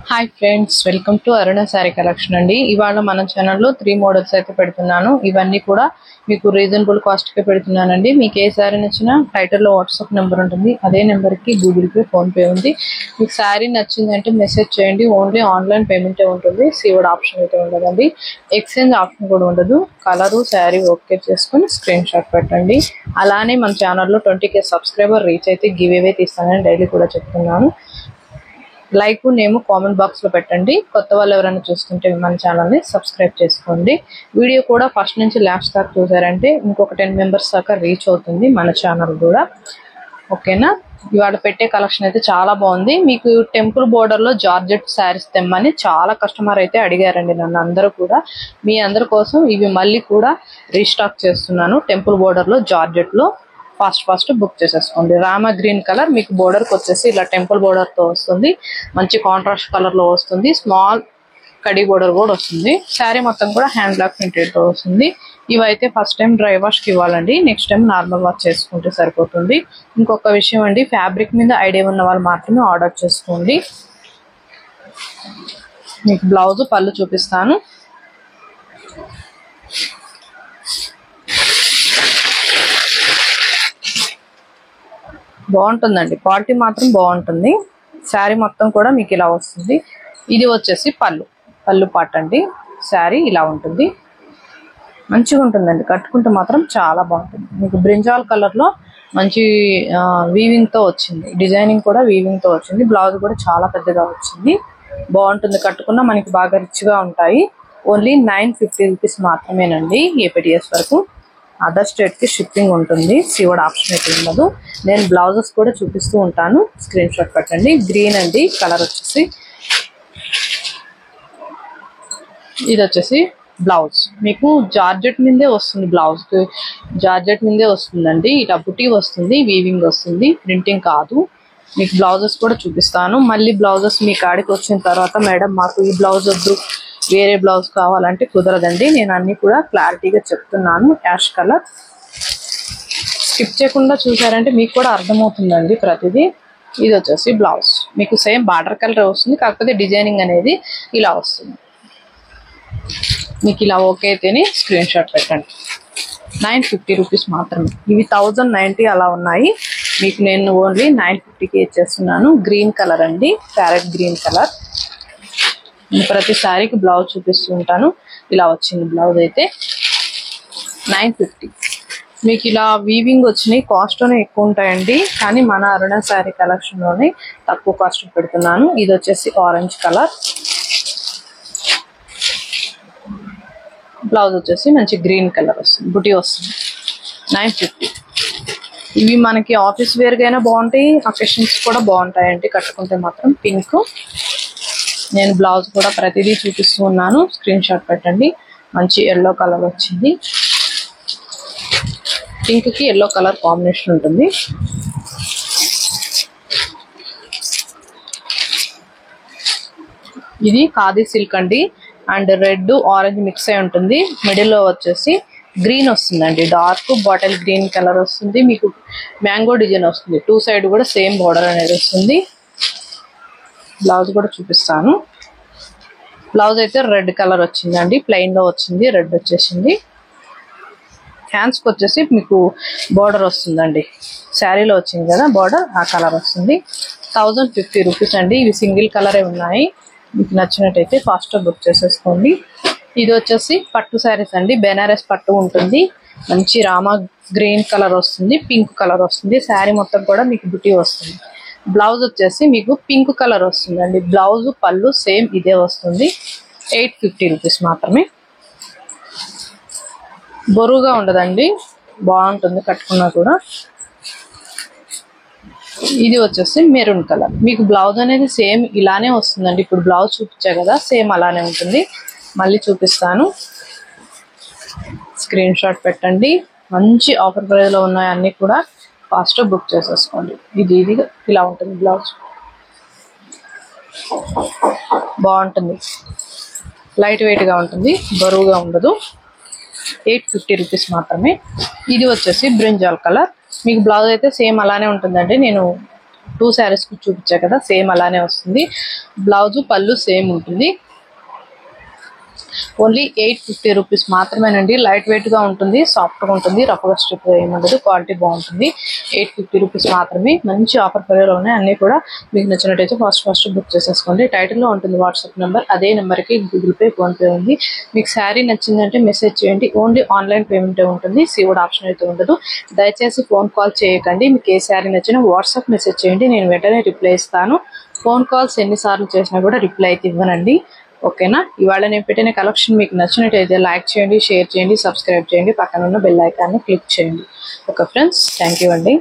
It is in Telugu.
Hi friends, welcome to Aruna sari collection అండి. ఇవాళ మన ఛానల్లో 3 మోడల్స్ అయితే పెడుతున్నాను. ఇవన్నీ కూడా మీకు రీజనబుల్ కాస్ట్కే పెడుతున్నానండి. మీకు ఏ శారీ నచ్చినా టైటిల్లో వాట్సాప్ నెంబర్ ఉంటుంది. అదే నెంబర్కి గూగుల్ పే, ఫోన్పే ఉంది. మీకు శారీ నచ్చిందంటే మెసేజ్ చేయండి. ఓన్లీ ఆన్లైన్ పేమెంటే ఉంటుంది. సీవర్డ్ ఆప్షన్ అయితే ఉండదండి. ఎక్స్చేంజ్ ఆప్షన్ కూడా ఉండదు. కలరు శారీ ఓకే చేసుకుని స్క్రీన్ షాట్ పెట్టండి. అలానే మన ఛానల్లో 20K సబ్స్క్రైబర్ రీచ్ అయితే గివ్ అవే తీస్తానని డైలీ కూడా చెప్తున్నాను. లైక్ నేమ్ కామెంట్ బాక్స్ లో పెట్టండి. కొత్త వాళ్ళు ఎవరైనా చూస్తుంటే మన ఛానల్ని సబ్స్క్రైబ్ చేసుకోండి. వీడియో కూడా ఫస్ట్ నుంచి లాస్ట్ దాకా చూసారంటే ఇంకొక 10 మెంబర్స్ దాకా రీచ్ అవుతుంది మన ఛానల్ కూడా. ఓకేనా? ఇవాళ పెట్టే కలెక్షన్ అయితే చాలా బాగుంది. మీకు టెంపుల్ బోర్డర్ లో జార్జెట్ శారీస్ తెమ్మని చాలా కస్టమర్ అయితే అడిగారండి నన్ను. అందరూ కూడా మీ అందరి కోసం ఇవి మళ్ళీ కూడా రీస్టాక్ చేస్తున్నాను. టెంపుల్ బోర్డర్ లో జార్జెట్ లో ఫాస్ట్ బుక్ చేసేసుకోండి. రామా గ్రీన్ కలర్ మీకు బోర్డర్కి వచ్చేసి ఇలా టెంపుల్ బోర్డర్ తో వస్తుంది. మంచి కాంట్రాస్ట్ కలర్ లో వస్తుంది. స్మాల్ కడి బోర్డర్ కూడా వస్తుంది. శారీ మొత్తం కూడా హ్యాండ్ బ్లాక్ ప్రింటెడ్ తో వస్తుంది. ఇవైతే ఫస్ట్ టైం డ్రై వాష్ కి ఇవ్వాలండి. నెక్స్ట్ టైం నార్మల్ వాష్ చేసుకుంటే సరిపోతుంది. ఇంకొక విషయం అండి, ఫ్యాబ్రిక్ మీద ఐడియా ఉన్న వాళ్ళు మాత్రమే ఆర్డర్ చేసుకోండి. మీకు బ్లౌజ్ పళ్ళు చూపిస్తాను. బాగుంటుందండి, క్వాలిటీ మాత్రం బాగుంటుంది. శారీ మొత్తం కూడా మీకు ఇలా వస్తుంది. ఇది వచ్చేసి పళ్ళు పాట అండి. శారీ ఇలా ఉంటుంది. మంచిగా ఉంటుందండి, కట్టుకుంటే మాత్రం చాలా బాగుంటుంది. మీకు బ్రింజాల్ కలర్ లో మంచి వీవింగ్ తో వచ్చింది. డిజైనింగ్ కూడా వీవింగ్ తో వచ్చింది. బ్లౌజ్ కూడా చాలా పెద్దగా వచ్చింది. బాగుంటుంది, కట్టుకున్నా మనకి బాగా రిచ్ గా ఉంటాయి. ఓన్లీ 950 రూపీస్ మాత్రమేనండి. ఏపీడిఎస్ వరకు. అదర్ స్టేట్ కి షిప్పింగ్ ఉంటుంది. సీవర్డ్ ఆప్షన్ అయితే ఉండదు. నేను బ్లౌజెస్ కూడా చూపిస్తూ ఉంటాను. స్క్రీన్ షాట్ పెట్టండి. గ్రీన్ అండి కలర్ వచ్చేసి. ఇది వచ్చేసి బ్లౌజ్ మీకు జార్జెట్ మీదే వస్తుంది. బ్లౌజ్ జార్జెట్ మీదే వస్తుందండి. ఇలా బుటీ వస్తుంది, వీవింగ్ వస్తుంది, ప్రింటింగ్ కాదు. మీకు బ్లౌజెస్ కూడా చూపిస్తాను. మళ్ళీ బ్లౌజెస్ మీ కాడికి వచ్చిన తర్వాత మేడం మాకు ఈ బ్లౌజ్ వద్దు, వేరే బ్లౌజ్ కావాలంటే కుదరదండి. నేను అన్ని కూడా క్లారిటీగా చెప్తున్నాను. యాష్ కలర్ స్కిప్ చేయకుండా చూసారంటే మీకు కూడా అర్థమవుతుందండి ప్రతిదీ. ఇది వచ్చేసి బ్లౌజ్ మీకు సేమ్ బార్డర్ కలర్ వస్తుంది, కాకపోతే డిజైనింగ్ అనేది ఇలా వస్తుంది. మీకు ఇలా ఓకే అయితేనే స్క్రీన్ షాట్ పెట్టండి. 950 రూపీస్ మాత్రమే. ఇవి 1090 అలా ఉన్నాయి. మీకు నేను ఓన్లీ 950కి ఇచ్చేస్తున్నాను. గ్రీన్ కలర్ అండి, ప్యారెట్ గ్రీన్ కలర్. ప్రతి శారీకి బ్లౌజ్ చూపిస్తూ ఉంటాను. ఇలా వచ్చింది బ్లౌజ్ అయితే 950. మీకు ఇలా వీవింగ్ వచ్చినాయి. కాస్ట్ లోనే ఎక్కువ ఉంటాయండి, కానీ మన అరుణ శారీ కలెక్షన్ లోనే తక్కువ కాస్ట్ పెడుతున్నాను. ఇది వచ్చేసి ఆరెంజ్ కలర్. బ్లౌజ్ వచ్చేసి మంచి గ్రీన్ కలర్ వస్తుంది, బుటీ వస్తుంది. 950. ఇవి మనకి ఆఫీస్ వేర్ గా అయినా బాగుంటాయి, అకేషన్స్ కూడా బాగుంటాయండి కట్టుకుంటే మాత్రం. పింక్. నేను బ్లౌజ్ కూడా ప్రతిదీ చూపిస్తూ ఉన్నాను. స్క్రీన్ షాట్ పెట్టండి. మంచి ఎల్లో కలర్ వచ్చింది. పింక్ కి ఎల్లో కలర్ కాంబినేషన్ ఉంటుంది. ఇది ఖాదీ సిల్క్ అండి. అండ్ రెడ్ ఆరెంజ్ మిక్స్ అయి ఉంటుంది. మిడిల్ లో వచ్చేసి గ్రీన్ వస్తుందండి. డార్క్ బాటిల్ గ్రీన్ కలర్ వస్తుంది. మీకు మ్యాంగో డిజైన్ వస్తుంది. 2 సైడ్ కూడా సేమ్ బోర్డర్ అనేది వస్తుంది. బ్లౌజ్ కూడా చూపిస్తాను. బ్లౌజ్ అయితే రెడ్ కలర్ వచ్చిందండి. ప్లెయిన్ లో వచ్చింది, రెడ్ వచ్చేసింది. హ్యాండ్స్ కి వచ్చేసి మీకు బోర్డర్ వస్తుందండి. శారీలో వచ్చింది కదా బోర్డర్, ఆ కలర్ వస్తుంది. 1050 రూపీస్ అండి. ఇవి సింగిల్ కలరే ఉన్నాయి. మీకు నచ్చినట్టయితే ఫాస్ట్ గా బుక్ చేసేసుకోండి. ఇది వచ్చేసి పట్టు శారీస్ అండి. బెనారస్ పట్టు ఉంటుంది. మంచి రామా గ్రీన్ కలర్ వస్తుంది, పింక్ కలర్ వస్తుంది. శారీ మొత్తం కూడా మీకు బుటీ వస్తుంది. బ్లౌజ్ వచ్చేసి మీకు పింక్ కలర్ వస్తుందండి. బ్లౌజ్ పళ్ళు సేమ్ ఇదే వస్తుంది. 850 రూపీస్ మాత్రమే. బరువుగా ఉండదండి, బాగుంటుంది కట్టుకున్నా కూడా. ఇది వచ్చేసి మెరూన్ కలర్. మీకు బ్లౌజ్ అనేది సేమ్ ఇలానే వస్తుందండి. ఇప్పుడు బ్లౌజ్ చూపించా కదా, సేమ్ అలానే ఉంటుంది. మళ్ళీ చూపిస్తాను. స్క్రీన్ షాట్ పెట్టండి. మంచి ఆఫర్ ప్రైస్ లో ఉన్నాయి అన్ని కూడా. ఫాస్ట్ బుక్ చేసేసుకోండి. ఇది ఇలా ఉంటుంది బ్లౌజ్. బాగుంటుంది, లైట్ వెయిట్ గా ఉంటుంది, బరువుగా ఉండదు. 850 రూపీస్ మాత్రమే. ఇది వచ్చేసి బ్రింజాల్ కలర్. మీకు బ్లౌజ్ అయితే సేమ్ అలానే ఉంటుందండి. నేను 2 శారీస్ కు చూపించా కదా, సేమ్ అలానే వస్తుంది. బ్లౌజ్ పళ్ళు సేమ్ ఉంటుంది. ఓన్లీ 850 రూపీస్ మాత్రమేనండి. లైట్ వెయిట్ గా ఉంటుంది, సాఫ్ట్ గా ఉంటుంది, రఫ్ గా స్టిఫ్ గా ఏముండదు, క్వాలిటీ బాగుంటుంది. 850 రూపీస్ మాత్రమే. మంచి ఆఫర్ ప్రైస్లో ఉన్నాయి అన్ని కూడా. మీకు నచ్చినట్టయితే ఫాస్ట్ బుక్ చేసేసుకోండి. టైటిల్ లో ఉంటుంది వాట్సాప్ నెంబర్, అదే నెంబర్ కి గూగుల్ పే, ఫోన్ పే ఉంది. మీకు శారీ నచ్చిందంటే మెసేజ్ చేయండి. ఓన్లీ ఆన్లైన్ పేమెంట్ ఉంటుంది, సీవుడ్ ఆప్షన్ అయితే ఉండదు. దయచేసి ఫోన్ కాల్ చేయకండి. మీకు ఏ శారీ నచ్చినా వాట్సాప్ మెసేజ్ చేయండి, నేను వెంటనే రిప్లై ఇస్తాను. ఫోన్ కాల్స్ ఎన్నిసార్లు చేసినా కూడా రిప్లై అయితే ఇవ్వనండి. ఓకేనా? ఇవాళ నేను పెట్టిన కలెక్షన్ మీకు నచ్చినట్టయితే లైక్ చేయండి, షేర్ చేయండి, సబ్స్క్రైబ్ చేయండి, పక్కన ఉన్న బెల్ ఐకాన్ని క్లిక్ చేయండి. ఓకే ఫ్రెండ్స్, థ్యాంక్ యూ అండి.